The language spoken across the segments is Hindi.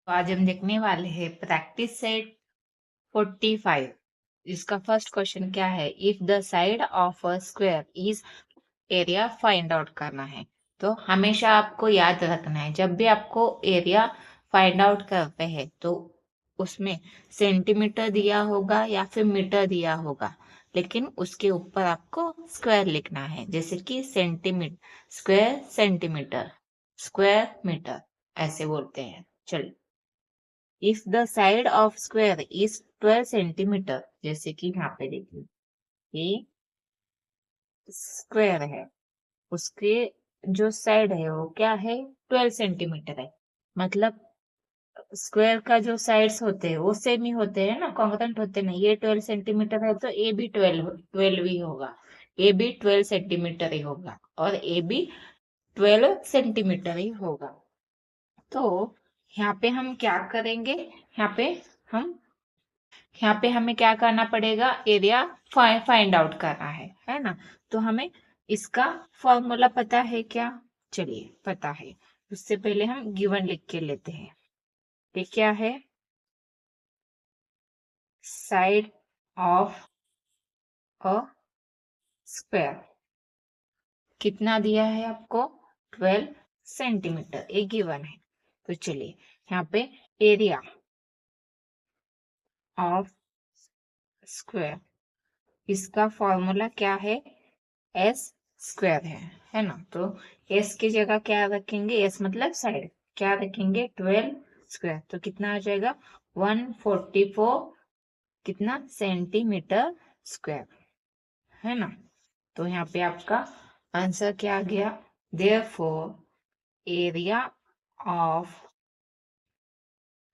तो आज हम देखने वाले हैं प्रैक्टिस सेट 45। इसका फर्स्ट क्वेश्चन क्या है, if the side of a square is area find out करना है। तो हमेशा आपको याद रखना है, जब भी आपको एरिया फाइंड आउट करते हैं तो उसमें सेंटीमीटर दिया होगा या फिर मीटर दिया होगा, लेकिन उसके ऊपर आपको स्क्वायर लिखना है, जैसे कि centimetre, square centimetre, square metre, ऐसे बोलते हैं। चलिए, if the side of square is 12 centimetre, जैसे कि यहाँ पे देखिए ये स्क्वायर है, उसके जो साइड है वो क्या है, 12 सेंटीमीटर है। मतलब स्क्वायर का जो साइड्स होते हैं वो सेम ही होते हैं ना, कॉन्ग्रुएंट होते हैं ना। ये 12 सेंटीमीटर है तो ए भी 12 ही होगा, ए भी 12 सेंटीमीटर ही होगा और ए भी 12 सेंटीमीटर ही होगा। तो यहाँ पे हम क्या करेंगे, हम यहाँ पे हमें क्या करना पड़ेगा, एरिया फाइंड आउट करना है ना। तो हमें इसका फॉर्मूला पता है क्या, चलिए पता है। उससे पहले हम गिवन लिख के लेते हैं। ये क्या है, साइड ऑफ अ स्क्वायर कितना दिया है आपको, 12 सेंटीमीटर, ये गिवन है। तो चलिए यहाँ पे एरिया ऑफ स्क्वायर, इसका फॉर्मूला क्या है, एस स्क्वायर है ना। तो एस की जगह क्या रखेंगे, एस मतलब साइड, क्या रखेंगे 12 स्क्वायर, तो कितना आ जाएगा 144 कितना सेंटीमीटर स्क्वायर, है ना। तो यहाँ पे आपका आंसर क्या आ गया, therefore area of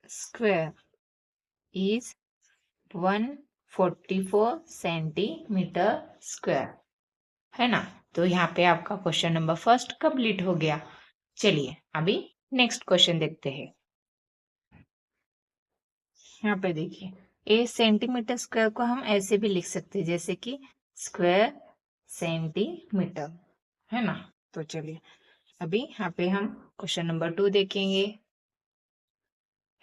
square is 144 centimetre square, है ना। तो यहाँ पे आपका क्वेश्चन नंबर फर्स्ट कंप्लीट हो गया। चलिए अभी नेक्स्ट क्वेश्चन देखते हैं। यहाँ पे देखिए, ए सेंटीमीटर स्क्वायर को हम ऐसे भी लिख सकते हैं, जैसे कि स्क्वायर सेंटीमीटर, है ना। तो चलिए अभी यहाँ पे हम क्वेश्चन नंबर 2 देखेंगे।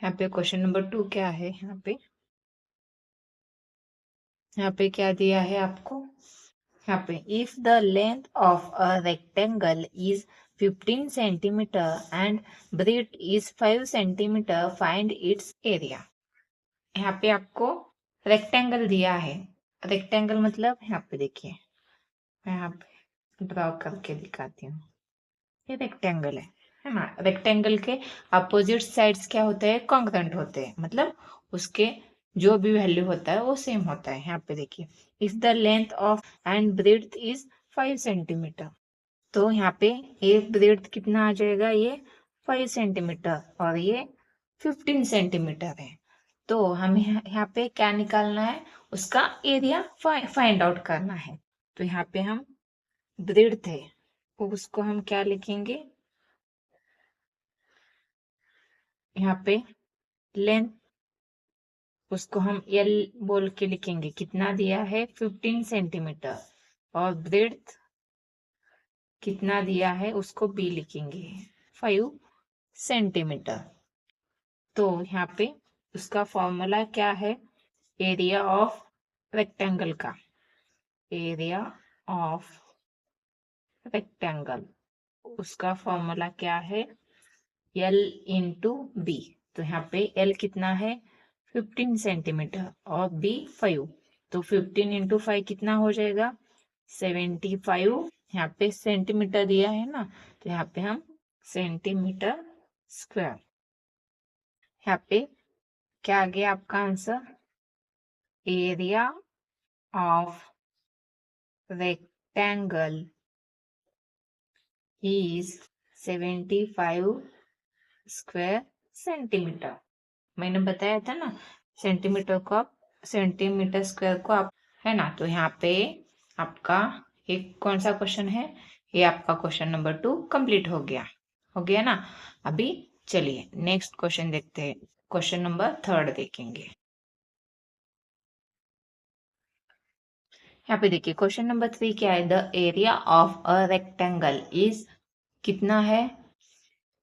यहाँ पे क्वेश्चन नंबर 2 क्या है, यहाँ पे क्या दिया है आपको, यहाँ पे if the length of a rectangle is 15 centimetre and bread is 5 centimetre, find its area. यहाँ पे आपको रेक्टेंगल दिया है, रेक्टेंगल मतलब यहाँ पे देखिए, मैं यहाँ पे ड्रॉ करके दिखाती हूँ। ये रेक्टेंगल है ना। रेक्टेंगल के अपोजिट साइड्स क्या होते हैं, कॉन्ग्रुएंट होते हैं, मतलब उसके जो भी वैल्यू होता है वो सेम होता है। यहाँ पे देखिए, if the length of and breadth is 5 centimetre, तो यहाँ पे ये ब्रेड्थ कितना आ जाएगा, ये 5 सेंटीमीटर और ये 15 सेंटीमीटर है। तो हमें यहाँ पे क्या निकालना है, उसका एरिया फाइंड आउट करना है। तो यहाँ पे हम ब्रेड्थ है, तो उसको हम क्या लिखेंगे, यहाँ पे लेंथ, उसको हम एल बोल के लिखेंगे, कितना दिया है 15 सेंटीमीटर, और ब्रेड्थ कितना दिया है उसको बी लिखेंगे 5 सेंटीमीटर। तो यहाँ पे उसका फॉर्मूला क्या है, एरिया ऑफ रेक्टेंगल का, एरिया ऑफ रेक्टेंगल, उसका फॉर्मूला क्या है, एल इंटू बी। तो यहाँ पे एल कितना है 15 सेंटीमीटर और बी 5, तो 15 इंटू 5 कितना हो जाएगा 75। यहाँ पे सेंटीमीटर दिया है ना, तो यहाँ पे हम सेंटीमीटर स्क्वायर। यहाँ पे क्या आ गया आपका answer, area of rectangle is 75 square centimetre. मैंने बताया था ना, सेंटीमीटर को आप, सेंटीमीटर स्क्वायर को आप, है ना। तो यहाँ पे आपका एक कौन सा क्वेश्चन है, ये आपका क्वेश्चन नंबर 2 कंप्लीट हो गया ना। अभी चलिए नेक्स्ट क्वेश्चन देखते हैं, क्वेश्चन नंबर 3 देखेंगे। यहाँ पे देखिए क्वेश्चन नंबर 3 क्या है, the area of a rectangle is कितना है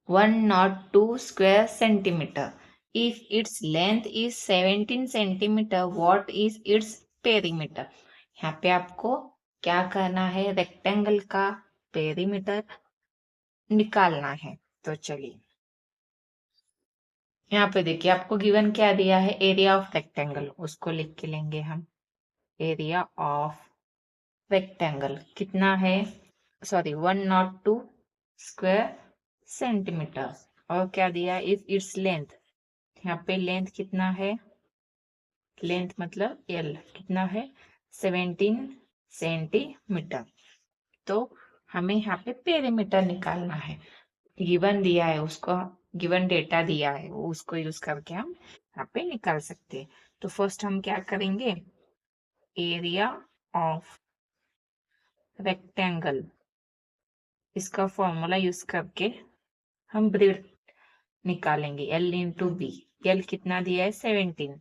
102 square centimetre. If its length is 17 centimetre, what is its perimeter? यहाँ पे आपको क्या करना है, रेक्टेंगल का पेरीमीटर निकालना है। तो चलिए यहाँ पे देखिए, आपको गिवन क्या दिया है, एरिया ऑफ रेक्टेंगल, उसको लिख के लेंगे हम। एरिया ऑफ रेक्टेंगल कितना है, सॉरी 102 स्क्वायर सेंटीमीटर। और क्या दिया, इफ इट्स लेंथ, यहाँ पे लेंथ कितना है, लेंथ मतलब एल कितना है, 17 सेंटीमीटर। तो हमें यहाँ पे पेरीमीटर निकालना है, गिवन दिया है उसको, गिवन डेटा दिया है वो, उसको यूज करके हम यहाँ पे निकाल सकते हैं। तो फर्स्ट हम क्या करेंगे, एरिया ऑफ रेक्टेंगल, इसका फॉर्मूला यूज करके हम ब्रेड निकालेंगे, एल इंटू बी। एल कितना दिया है, 17,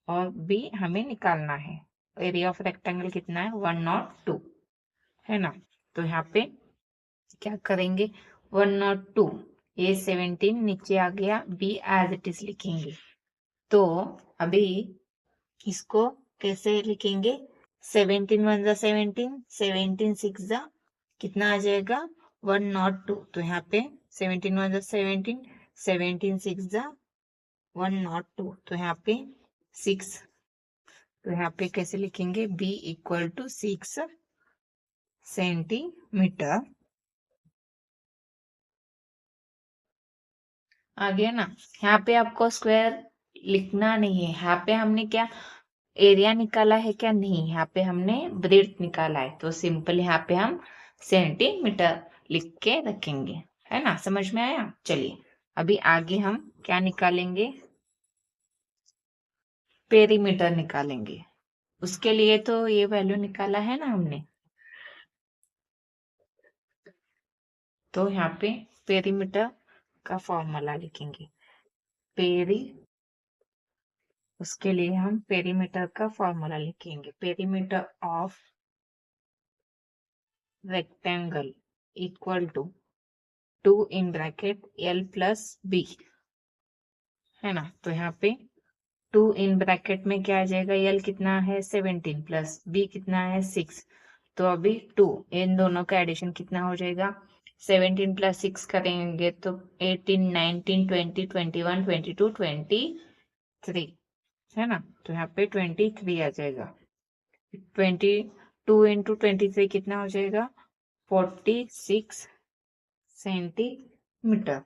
और बी हमें निकालना है। एरिया ऑफ रेक्टेंगल कितना है, 102 है ना। तो यहाँ पे क्या करेंगे, 102, ये 17 नीचे आ गया, बी एज इट इज लिखेंगे। तो अभी इसको कैसे लिखेंगे, 17 1 जा 17, 17 6 जा कितना आ जाएगा, 102। तो यहाँ पे 17 1 जा 17, 17 6 जा 102, तो यहाँ पे 6। तो यहाँ पे कैसे लिखेंगे, b इक्वल टू 6 सेंटीमीटर। आ गया ना। यहाँ पे आपको स्क्वायर लिखना नहीं है, यहाँ पे हमने क्या एरिया निकाला है, क्या नहीं, यहाँ पे हमने ब्रेड्थ निकाला है। तो सिंपल यहाँ पे हम सेंटीमीटर लिख के रखेंगे, है ना, समझ में आया। चलिए अभी आगे हम क्या निकालेंगे, पेरीमीटर निकालेंगे। उसके लिए तो ये वैल्यू निकाला है ना हमने, तो यहाँ पे पेरीमीटर का फॉर्मूला लिखेंगे। पेरी, उसके लिए हम पेरीमीटर का फॉर्मूला लिखेंगे, perimeter of rectangle equal to 2 in bracket L plus B, है ना। तो यहाँ पे 2 इन ब्रैकेट में क्या आ जाएगा, एल कितना है 17 प्लस बी कितना है 6। तो अभी 2, इन दोनों का एडिशन कितना हो जाएगा, 17 प्लस 6 करेंगे तो 18 19 20 21 22 23, है ना। तो यहाँ पे 23 आ जाएगा। 22 इंटू 23 कितना हो जाएगा, 46 सेंटीमीटर,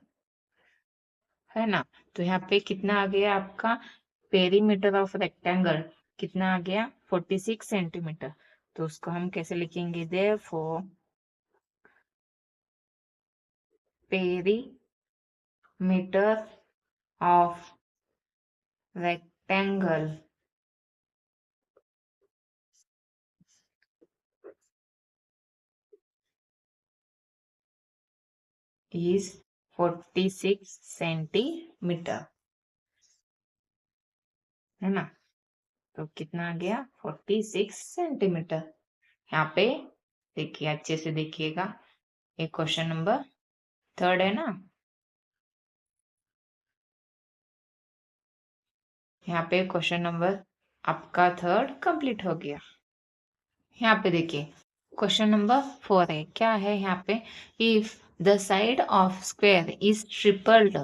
है ना। तो यहाँ पे कितना आ गया आपका, पेरीमीटर ऑफ रेक्टेंगल कितना आ गया, 46 सेंटीमीटर। तो उसको हम कैसे लिखेंगे, therefore perimeter of rectangle is 46 centimetre, है ना। तो कितना आ गया, 46 सेंटीमीटर। यहाँ पे देखिए, अच्छे से देखिएगा, ये क्वेश्चन नंबर 3 है ना। यहाँ पे क्वेश्चन नंबर आपका 3 कंप्लीट हो गया। यहाँ पे देखिए क्वेश्चन नंबर 4 है, क्या है यहाँ पे, if the side of square is tripled,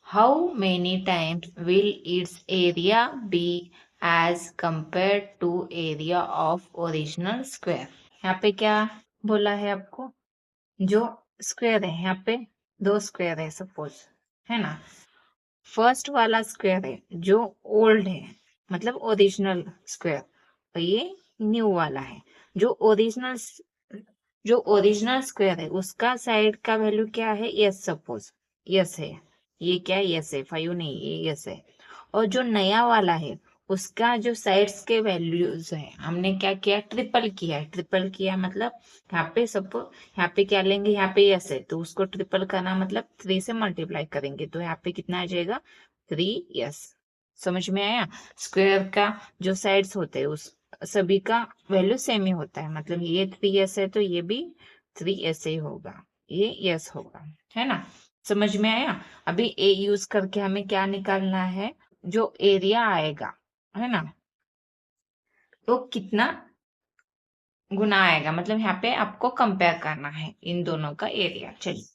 how many times will its area be as compare to area of original square. यहाँ पे क्या बोला है आपको, जो स्क्वायर है, यहाँ पे 2 स्क्वायर है सपोज, है ना। फर्स्ट वाला स्क्वायर है जो ओल्ड है, मतलब ओरिजिनल स्क्वायर, और ये न्यू वाला है। जो ओरिजिनल स्क्वायर है उसका साइड का वैल्यू क्या है, यस, सपोज यस है, ये क्या है, यस है, 5 नहीं, ये यस है। और जो नया वाला है उसका जो साइड्स के वैल्यूज है, हमने क्या किया, ट्रिपल किया है। ट्रिपल किया मतलब यहाँ पे सपोज, यहाँ पे क्या लेंगे, यहाँ पे यस है तो उसको ट्रिपल करना मतलब 3 से मल्टीप्लाई करेंगे, तो यहाँ पे कितना आ जाएगा, 3 यस। समझ में आया। स्क्वायर का जो साइड्स होते हैं उस सभी का वैल्यू सेम ही होता है, मतलब ये 3 यस है तो ये भी 3 यस ही होगा, ये यस होगा, है ना। समझ में आया? अभी ए यूज करके हमें क्या निकालना है, जो एरिया आएगा, है ना, तो कितना गुना आएगा, मतलब यहाँ पे आपको कंपेयर करना है इन दोनों का एरिया। चलिए,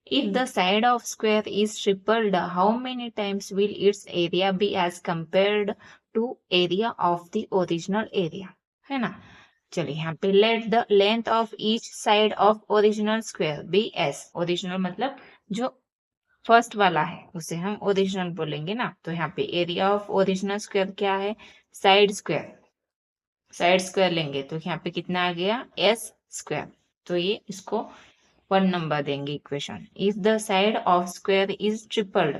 if the side of square is tripled, how many times will its area be as compared to area of the original area? है ना? चलिए यहाँ पे let the length of each side of original square be s. original मतलब जो फर्स्ट वाला है उसे हम ओरिजिनल बोलेंगे ना, तो यहाँ पे एरिया ऑफ ओरिजिनल स्क्वायर क्या है, साइड स्क्वायर, साइड स्क्वायर लेंगे तो यहाँ पे कितना आ गया, एस स्क्वायर। तो ये इसको 1 नंबर देंगे equation. If the side of square is tripled,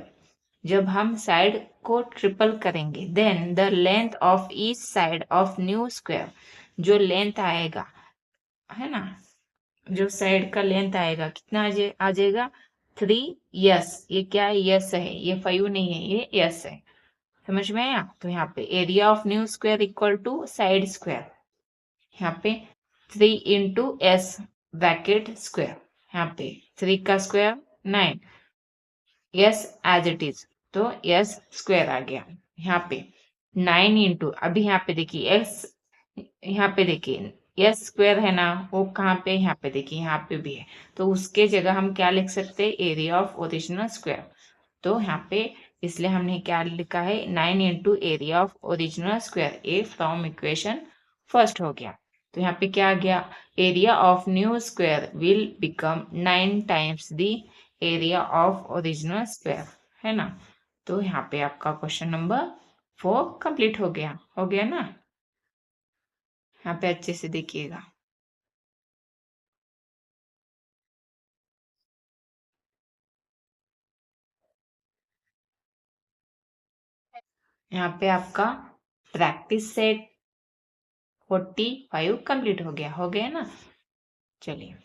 जब हम साइड को ट्रिपल करेंगे, then the length of each side of new square, जो लेंथ आएगा, है ना, जो साइड का लेंथ आएगा कितना आ जाएगा, 3 यस। ये क्या है, यस है, ये 5 नहीं है, ये यस है। समझ में आया? तो यहाँ पे area of new square equal to side square, यहाँ पे 3 इंटू एस ब्रैकेट स्क्वायर, यहाँ पे 3 का square 9, yes as it is, तो यस स्क्वायर आ गया। यहाँ पे 9 इंटू, अभी यहाँ पे देखिए एस, यहाँ पे देखिए यस स्क्वायर है ना, वो कहाँ पे, यहाँ पे देखिए, यहाँ पे भी है, तो उसके जगह हम क्या लिख सकते हैं, एरिया ऑफ ओरिजिनल स्क्वायर। तो यहाँ पे इसलिए हमने क्या लिखा है, 9 into area of original square, A from equation first हो गया। तो यहाँ पे क्या आ गया, area of new square will become 9 times the area of original square, है ना। तो यहाँ पे आपका क्वेश्चन नंबर 4 कंप्लीट हो गया ना। यहाँ पे अच्छे से देखिएगा। यहाँ पे आपका प्रैक्टिस सेट 45 कंप्लीट हो गया ना। चलिए।